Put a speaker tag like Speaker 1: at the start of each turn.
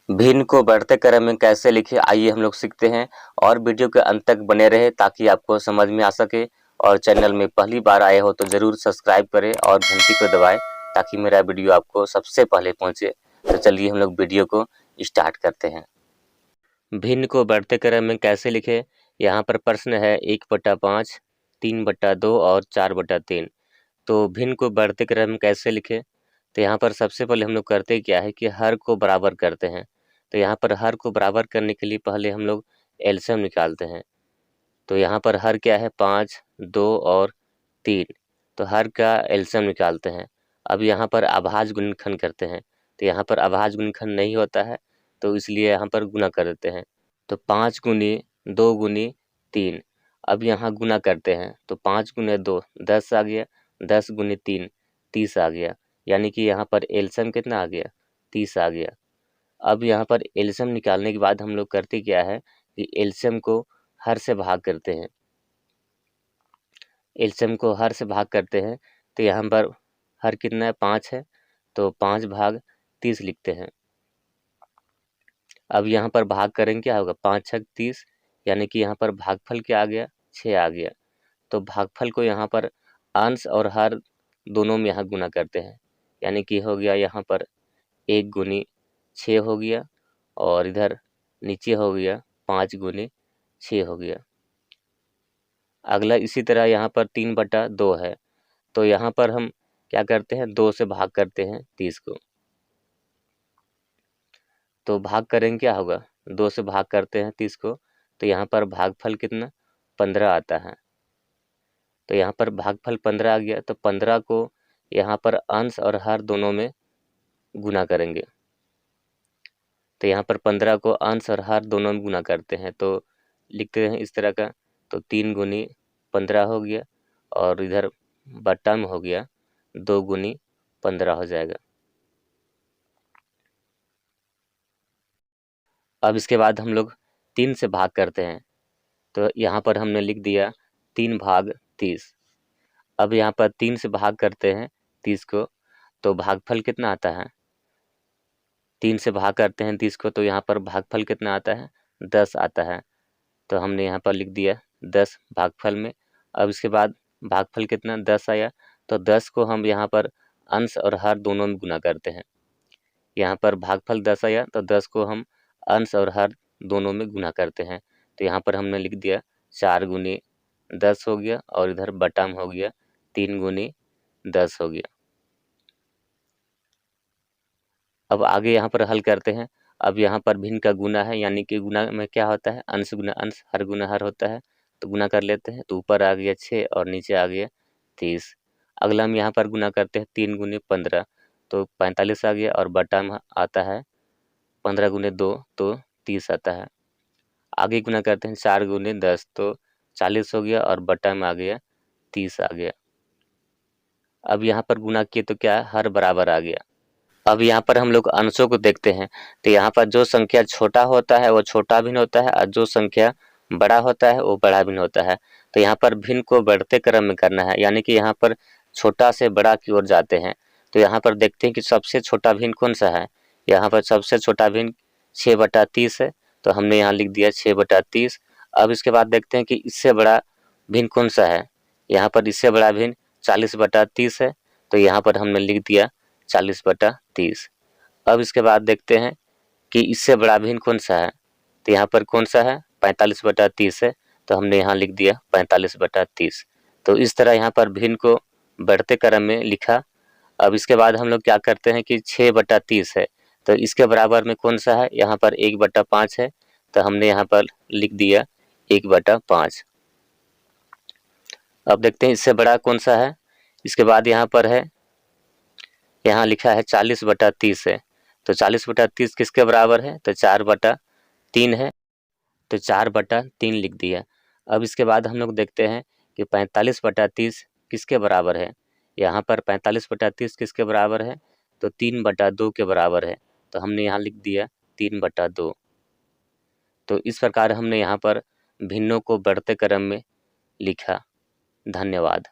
Speaker 1: भिन्न को बढ़ते क्रम में कैसे लिखें, आइए हम लोग सीखते हैं। और वीडियो के अंत तक बने रहे ताकि आपको समझ में आ सके। और चैनल में पहली बार आए हो तो ज़रूर सब्सक्राइब करें और घंटी को दबाएं ताकि मेरा वीडियो आपको सबसे पहले पहुंचे। तो चलिए हम लोग वीडियो को स्टार्ट करते हैं। भिन्न को बढ़ते क्रम में कैसे लिखें, यहाँ पर प्रश्न है 1/5, 3/2 और 4/3। तो भिन्न को बढ़ते क्रम में कैसे लिखें, तो यहाँ पर सबसे पहले हम लोग करते क्या है कि हर को बराबर करते हैं। तो यहाँ पर हर को बराबर करने के लिए पहले हम लोग एलसीएम निकालते हैं। तो यहाँ पर हर क्या है 5, 2 और 3। तो हर का एलसीएम निकालते हैं। अब यहाँ पर अभाज्य गुणनखंड करते हैं। तो यहाँ पर अभाज्य गुणनखंड नहीं होता है तो इसलिए यहाँ पर गुणा कर देते हैं। तो 5 गुनी 2 गुनी 3। अब यहाँ गुना करते हैं तो 5 गुने 2 10 आ गया, 10 गुनी 3 30 आ गया। यानी कि यहाँ पर एलसीएम कितना आ गया 30 आ गया। अब यहाँ पर एलसीएम निकालने के बाद हम लोग करते क्या है कि एलसीएम को हर से भाग करते हैं। एलसीएम को हर से भाग करते हैं तो यहाँ पर हर कितना है 5 है तो 5 भाग 30 लिखते हैं। अब यहाँ पर भाग करेंगे क्या होगा 5 छक 30, यानी कि यहाँ पर भागफल क्या आ गया 6 आ गया। तो भागफल को यहाँ पर अंश और हर दोनों में यहाँ गुना करते हैं। यानी कि हो गया यहाँ पर 1 गुनी 6 हो गया और इधर नीचे हो गया 5 गुनी 6 हो गया। अगला इसी तरह यहाँ पर 3/2 है तो यहाँ पर हम क्या करते हैं 2 से भाग करते हैं 30 को। तो भाग करेंगे क्या होगा 2 से भाग करते हैं 30 को तो यहाँ पर भागफल कितना 15 आता है। तो यहाँ पर भागफल 15 आ गया तो 15 को यहाँ पर अंश और हर दोनों में गुना करेंगे। तो यहाँ पर 15 को अंश और हर दोनों में गुना करते हैं तो लिखते हैं इस तरह का। तो 3 गुनी 15 हो गया और इधर बट्टा में हो गया 2 गुनी 15 हो जाएगा। अब इसके बाद हम लोग 3 से भाग करते हैं तो यहाँ पर हमने लिख दिया 3 भाग 30। अब यहाँ पर 3 से भाग करते हैं 30 को तो भागफल कितना आता है 3 से भाग करते हैं 30 को तो यहाँ पर भागफल कितना आता है 10 आता है। तो हमने यहाँ पर लिख दिया 10 भागफल में। अब इसके बाद भागफल कितना 10 आया तो 10 को हम यहाँ पर अंश और हर दोनों में गुना करते हैं। यहाँ पर भागफल 10 आया तो 10 को हम अंश और हर दोनों में गुना करते हैं। तो यहाँ पर हमने लिख दिया 4 गुनी 10 हो गया और इधर बटा में हो गया 3 गुनी 10 हो गया। अब आगे यहाँ पर हल करते हैं। अब यहाँ पर भिन्न का गुना है, यानी कि गुना में क्या होता है अंश गुना अंश हर गुना हर होता है। तो गुना कर लेते हैं तो ऊपर आ गया 6 और नीचे आ गया 30। अगला हम यहाँ पर गुना करते हैं 3 गुनी 15 तो 45 आ गया और बटा में आता है 15 गुने 2 तो 30 आता है। आगे गुना करते हैं 4 गुने 10 तो 40 हो गया और बटा में आ गया 30 आ गया। अब यहाँ पर गुना किए तो क्या हर बराबर आ गया। अब यहाँ पर हम लोग अंशों को देखते हैं तो यहाँ पर जो संख्या छोटा होता है वो छोटा भिन्न होता है और जो संख्या बड़ा होता है वो बड़ा भिन्न होता है। तो यहाँ पर भिन्न को बढ़ते क्रम में करना है, यानी कि यहाँ पर छोटा से बड़ा की ओर जाते हैं। तो यहाँ पर देखते हैं कि सबसे छोटा भिन्न कौन सा है। यहाँ पर सबसे छोटा भिन्न 6/30 है तो हमने यहाँ लिख दिया 6/30। अब इसके बाद देखते हैं कि इससे बड़ा भिन्न कौन सा है। यहाँ पर इससे बड़ा भिन्न 40/30 है तो यहाँ पर हमने लिख दिया 40/30। अब इसके बाद देखते हैं कि इससे बड़ा भिन्न कौन सा है। तो यहाँ पर कौन सा है 45/30 है तो हमने यहाँ लिख दिया 45/30। तो इस तरह यहाँ पर भिन्न को बढ़ते क्रम में लिखा। अब इसके बाद हम लोग क्या करते हैं कि 6/30 है तो इसके बराबर में कौन सा है, यहाँ पर 1/5 है तो हमने यहाँ पर लिख दिया 1/5। अब देखते हैं इससे बड़ा कौन सा है। इसके बाद यहाँ पर है, यहाँ लिखा है 40/30 है तो 40/30 किसके बराबर है तो 4/3 है तो 4/3 लिख दिया। अब इसके बाद हम लोग देखते हैं कि 45/30 किसके बराबर है। यहाँ पर 45/30 किसके बराबर है तो 3/2 के बराबर है तो हमने यहाँ लिख दिया 3/2। तो इस प्रकार हमने यहाँ पर भिन्नों को बढ़ते क्रम में लिखा। धन्यवाद।